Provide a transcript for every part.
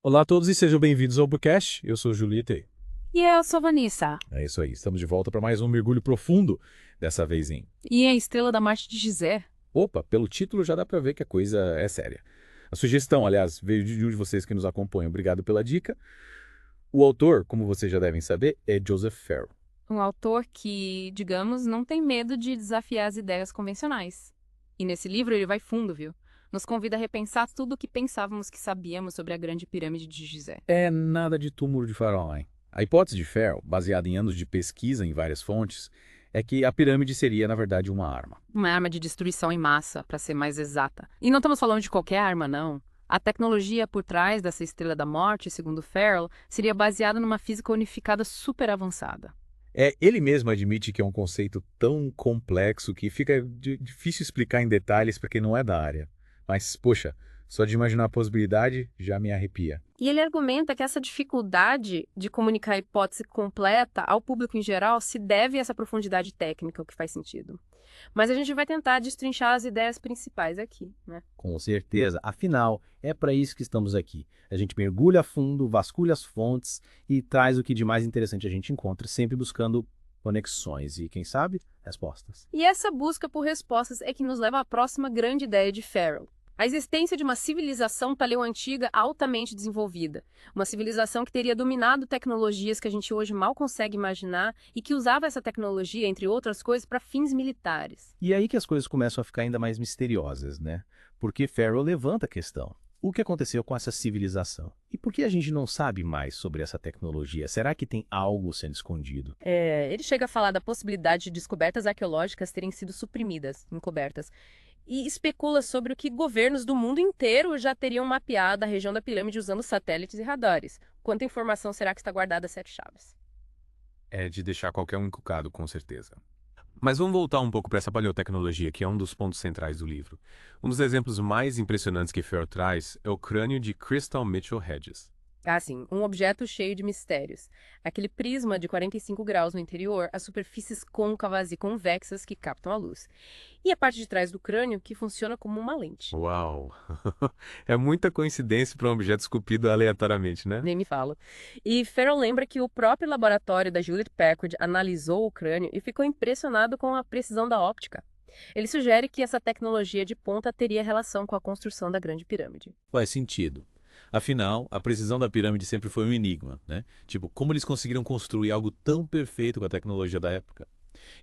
Olá a todos e sejam bem-vindos ao Bookcast. Eu sou o Juliette. E eu sou Vanessa. É isso aí, estamos de volta para mais um mergulho profundo, dessa vez em... E a Estrela da Morte de Gizé. Opa, pelo título já dá para ver que a coisa é séria. A sugestão, aliás, veio de um de vocês que nos acompanham. Obrigado pela dica. O autor, como vocês já devem saber, é Joseph Farrell. Um autor que, digamos, não tem medo de desafiar as ideias convencionais. E nesse livro ele vai fundo, viu? Nos convida a repensar tudo o que pensávamos que sabíamos sobre a Grande Pirâmide de Gizé. É nada de túmulo de faraó, hein? A hipótese de Farrell, baseada em anos de pesquisa em várias fontes, é que a pirâmide seria, na verdade, uma arma. Uma arma de destruição em massa, para ser mais exata. E não estamos falando de qualquer arma, não. A tecnologia por trás dessa Estrela da Morte, segundo Farrell, seria baseada numa física unificada super avançada. Ele mesmo admite que é um conceito tão complexo que fica difícil explicar em detalhes para quem não é da área. Mas, poxa, só de imaginar a possibilidade já me arrepia. E ele argumenta que essa dificuldade de comunicar a hipótese completa ao público em geral se deve a essa profundidade técnica, o que faz sentido. Mas a gente vai tentar destrinchar as ideias principais aqui, né? Com certeza. Afinal, é para isso que estamos aqui. A gente mergulha a fundo, vasculha as fontes e traz o que de mais interessante a gente encontra, sempre buscando conexões e, quem sabe, respostas. E essa busca por respostas é que nos leva à próxima grande ideia de Farrell. A existência de uma civilização paleoantiga altamente desenvolvida. Uma civilização que teria dominado tecnologias que a gente hoje mal consegue imaginar e que usava essa tecnologia, entre outras coisas, para fins militares. E aí que as coisas começam a ficar ainda mais misteriosas, né? Porque Farrell levanta a questão. O que aconteceu com essa civilização? E por que a gente não sabe mais sobre essa tecnologia? Será que tem algo sendo escondido? Ele chega a falar da possibilidade de descobertas arqueológicas terem sido suprimidas, encobertas, e especula sobre o que governos do mundo inteiro já teriam mapeado a região da pirâmide usando satélites e radares. Quanta informação será que está guardada a sete chaves? É de deixar qualquer um encucado, com certeza. Mas vamos voltar um pouco para essa paleotecnologia, que é um dos pontos centrais do livro. Um dos exemplos mais impressionantes que Farrell traz é o crânio de Crystal Mitchell Hedges. Ah, sim, um objeto cheio de mistérios. Aquele prisma de 45 graus no interior, as superfícies côncavas e convexas que captam a luz. E a parte de trás do crânio que funciona como uma lente. Uau! É muita coincidência para um objeto esculpido aleatoriamente, né? Nem me fala. E Farrell lembra que o próprio laboratório da Hewlett Packard analisou o crânio e ficou impressionado com a precisão da óptica. Ele sugere que essa tecnologia de ponta teria relação com a construção da Grande Pirâmide. Faz sentido. Afinal, a precisão da pirâmide sempre foi um enigma, né? Tipo, como eles conseguiram construir algo tão perfeito com a tecnologia da época?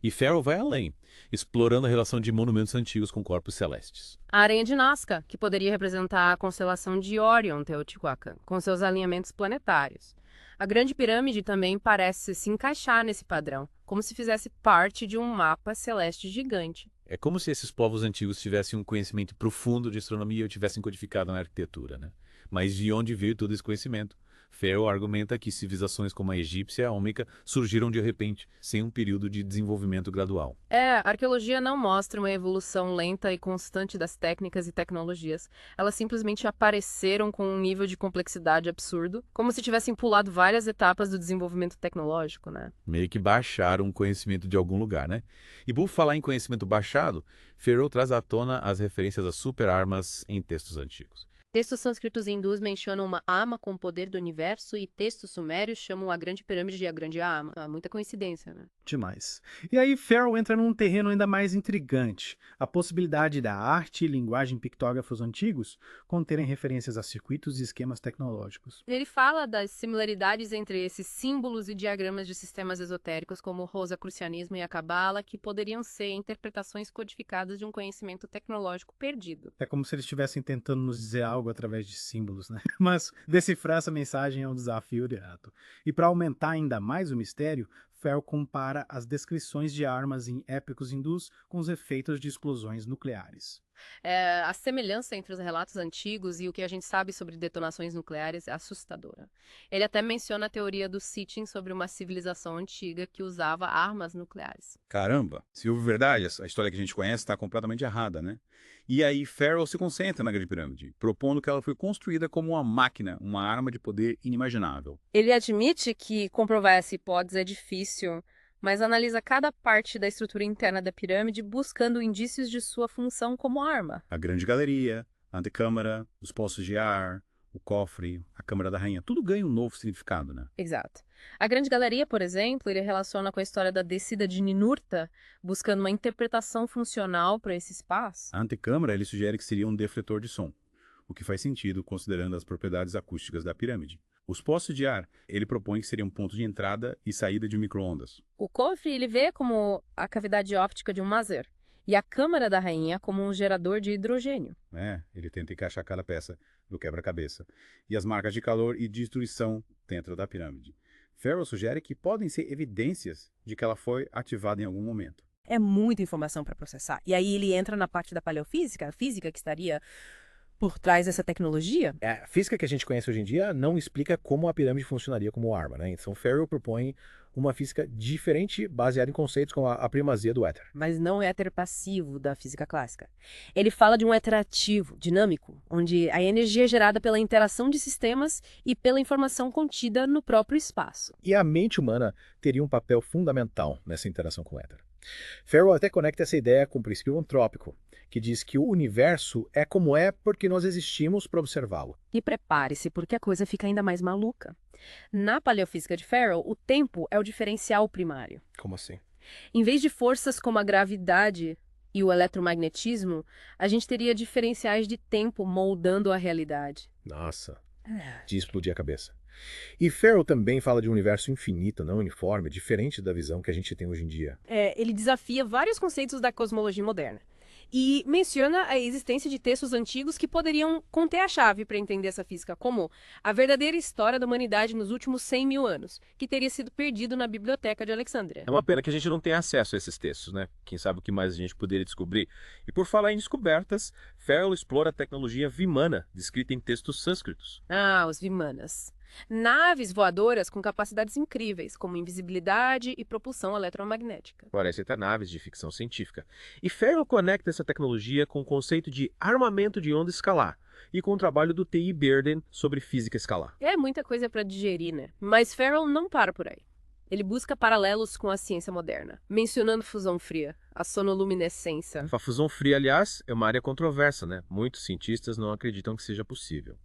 E Farrell vai além, explorando a relação de monumentos antigos com corpos celestes. A aranha de Nazca, que poderia representar a constelação de Orion, Teotihuacan, com seus alinhamentos planetários. A Grande Pirâmide também parece se encaixar nesse padrão, como se fizesse parte de um mapa celeste gigante. É como se esses povos antigos tivessem um conhecimento profundo de astronomia e o tivessem codificado na arquitetura, né? Mas de onde veio todo esse conhecimento? Farrell argumenta que civilizações como a egípcia e a ômmica surgiram de repente, sem um período de desenvolvimento gradual. A arqueologia não mostra uma evolução lenta e constante das técnicas e tecnologias. Elas simplesmente apareceram com um nível de complexidade absurdo, como se tivessem pulado várias etapas do desenvolvimento tecnológico, né? Meio que baixaram o conhecimento de algum lugar, né? E por falar em conhecimento baixado, Farrell traz à tona as referências a super-armas em textos antigos. Textos sânscritos e hindus mencionam uma arma com o poder do universo e textos sumérios chamam a Grande Pirâmide de a Grande Arma. Ah, muita coincidência, né? Demais. E aí Farrell entra num terreno ainda mais intrigante, a possibilidade da arte e linguagem pictógrafos antigos conterem referências a circuitos e esquemas tecnológicos. Ele fala das similaridades entre esses símbolos e diagramas de sistemas esotéricos como o rosacrucianismo e a cabala, que poderiam ser interpretações codificadas de um conhecimento tecnológico perdido. É como se eles estivessem tentando nos dizer algo através de símbolos, né? Mas decifrar essa mensagem é um desafio direto. E para aumentar ainda mais o mistério, Farrell compara as descrições de armas em épicos hindus com os efeitos de explosões nucleares. A semelhança entre os relatos antigos e o que a gente sabe sobre detonações nucleares é assustadora. Ele até menciona a teoria do Sitchin sobre uma civilização antiga que usava armas nucleares. Caramba, se houve verdade, a história que a gente conhece está completamente errada, né? E aí Farrell se concentra na Grande Pirâmide, propondo que ela foi construída como uma máquina, uma arma de poder inimaginável. Ele admite que comprovar essa hipótese é difícil, mas analisa cada parte da estrutura interna da pirâmide buscando indícios de sua função como arma. A Grande Galeria, a antecâmara, os poços de ar, o cofre, a câmara da rainha, tudo ganha um novo significado, né? Exato. A Grande Galeria, por exemplo, ele relaciona com a história da descida de Ninurta, buscando uma interpretação funcional para esse espaço. A antecâmara, ele sugere que seria um defletor de som, o que faz sentido considerando as propriedades acústicas da pirâmide. Os poços de ar, ele propõe que seriam pontos de entrada e saída de micro-ondas. O cofre ele vê como a cavidade óptica de um maser, e a câmara da rainha como um gerador de hidrogênio. Ele tenta encaixar cada peça do quebra-cabeça. E as marcas de calor e destruição dentro da pirâmide. Farrell sugere que podem ser evidências de que ela foi ativada em algum momento. É muita informação para processar. E aí ele entra na parte da paleofísica, a física que estaria por trás dessa tecnologia. A física que a gente conhece hoje em dia não explica como a pirâmide funcionaria como arma, né? Então Farrell propõe uma física diferente, baseada em conceitos como a primazia do éter. Mas não o éter passivo da física clássica. Ele fala de um éter ativo, dinâmico, onde a energia é gerada pela interação de sistemas e pela informação contida no próprio espaço. E a mente humana teria um papel fundamental nessa interação com o éter. Farrell até conecta essa ideia com o princípio antrópico, que diz que o universo é como é porque nós existimos para observá-lo. E prepare-se, porque a coisa fica ainda mais maluca. Na paleofísica de Farrell, o tempo é o diferencial primário. Como assim? Em vez de forças como a gravidade e o eletromagnetismo, a gente teria diferenciais de tempo moldando a realidade. Nossa, de explodir a cabeça. E Farrell também fala de um universo infinito, não uniforme, diferente da visão que a gente tem hoje em dia. Ele desafia vários conceitos da cosmologia moderna. E menciona a existência de textos antigos que poderiam conter a chave para entender essa física, como a verdadeira história da humanidade nos últimos 100 mil anos, que teria sido perdido na biblioteca de Alexandria. É uma pena que a gente não tenha acesso a esses textos, né? Quem sabe o que mais a gente poderia descobrir. E por falar em descobertas, Farrell explora a tecnologia Vimana, descrita em textos sânscritos. Ah, os Vimanas. Naves voadoras com capacidades incríveis, como invisibilidade e propulsão eletromagnética. Parecem até naves de ficção científica. E Farrell conecta essa tecnologia com o conceito de armamento de onda escalar e com o trabalho do T.I. Bearden sobre física escalar. É muita coisa para digerir, né? Mas Farrell não para por aí. Ele busca paralelos com a ciência moderna, mencionando fusão fria, a sonoluminescência. A fusão fria, aliás, é uma área controversa, né? Muitos cientistas não acreditam que seja possível.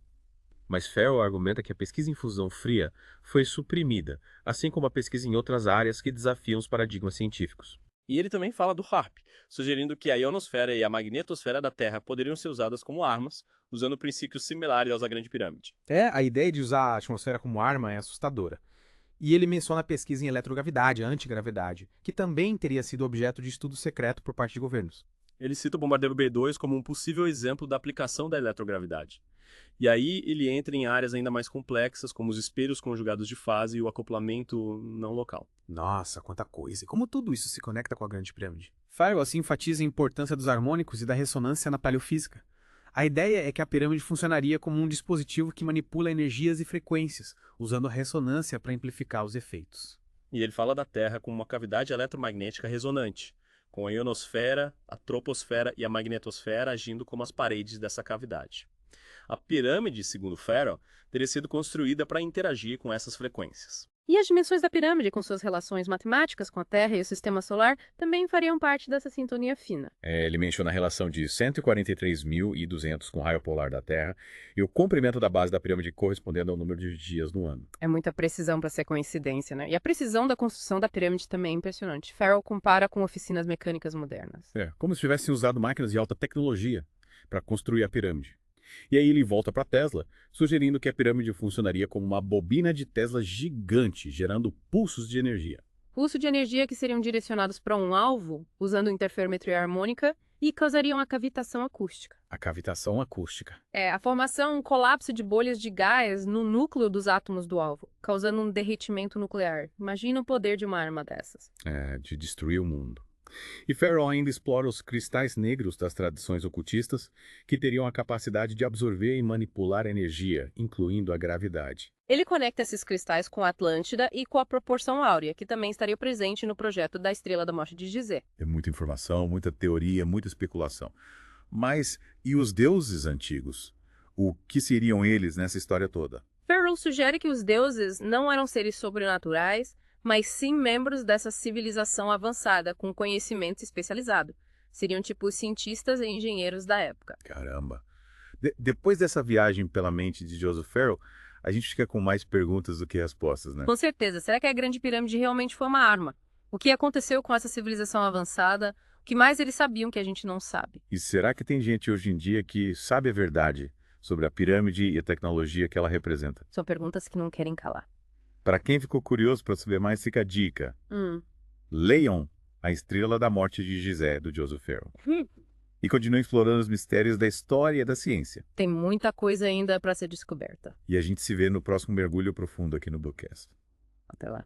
Mas Farrell argumenta que a pesquisa em fusão fria foi suprimida, assim como a pesquisa em outras áreas que desafiam os paradigmas científicos. E ele também fala do HAARP, sugerindo que a ionosfera e a magnetosfera da Terra poderiam ser usadas como armas, usando princípios similares aos da Grande Pirâmide. A ideia de usar a atmosfera como arma é assustadora. E ele menciona a pesquisa em eletrogravidade, a antigravidade, que também teria sido objeto de estudo secreto por parte de governos. Ele cita o bombardeiro B-2 como um possível exemplo da aplicação da eletrogravidade. E aí ele entra em áreas ainda mais complexas, como os espelhos conjugados de fase e o acoplamento não local. Nossa, quanta coisa! E como tudo isso se conecta com a Grande Pirâmide? Farrell assim enfatiza a importância dos harmônicos e da ressonância na paleofísica. A ideia é que a pirâmide funcionaria como um dispositivo que manipula energias e frequências, usando a ressonância para amplificar os efeitos. E ele fala da Terra como uma cavidade eletromagnética resonante, com a ionosfera, a troposfera e a magnetosfera agindo como as paredes dessa cavidade. A pirâmide, segundo Farrell, teria sido construída para interagir com essas frequências. E as dimensões da pirâmide, com suas relações matemáticas com a Terra e o Sistema Solar, também fariam parte dessa sintonia fina. Ele menciona a relação de 143.200 com o raio polar da Terra e o comprimento da base da pirâmide correspondendo ao número de dias no ano. É muita precisão para ser coincidência, né? E a precisão da construção da pirâmide também é impressionante. Farrell compara com oficinas mecânicas modernas. Como se tivessem usado máquinas de alta tecnologia para construir a pirâmide. E aí ele volta para Tesla, sugerindo que a pirâmide funcionaria como uma bobina de Tesla gigante, gerando pulsos de energia. Pulsos de energia que seriam direcionados para um alvo, usando interferometria harmônica, e causariam a cavitação acústica. A cavitação acústica. A formação, um colapso de bolhas de gás no núcleo dos átomos do alvo, causando um derretimento nuclear. Imagina o poder de uma arma dessas. De destruir o mundo. E Farrell ainda explora os cristais negros das tradições ocultistas, que teriam a capacidade de absorver e manipular a energia, incluindo a gravidade. Ele conecta esses cristais com a Atlântida e com a proporção áurea, que também estaria presente no projeto da Estrela da Morte de Gizeh. É muita informação, muita teoria, muita especulação. Mas e os deuses antigos? O que seriam eles nessa história toda? Farrell sugere que os deuses não eram seres sobrenaturais, mas sim membros dessa civilização avançada, com conhecimento especializado. Seriam tipo os cientistas e engenheiros da época. Caramba! Depois dessa viagem pela mente de Joseph Farrell, a gente fica com mais perguntas do que respostas, né? Com certeza. Será que a Grande Pirâmide realmente foi uma arma? O que aconteceu com essa civilização avançada? O que mais eles sabiam que a gente não sabe? E será que tem gente hoje em dia que sabe a verdade sobre a pirâmide e a tecnologia que ela representa? São perguntas que não querem calar. Para quem ficou curioso para saber mais, fica a dica. Leiam A Estrela da Morte de Gizé, do Joseph Farrell. E continuem explorando os mistérios da história e da ciência. Tem muita coisa ainda para ser descoberta. E a gente se vê no próximo mergulho profundo aqui no Bookcast. Até lá.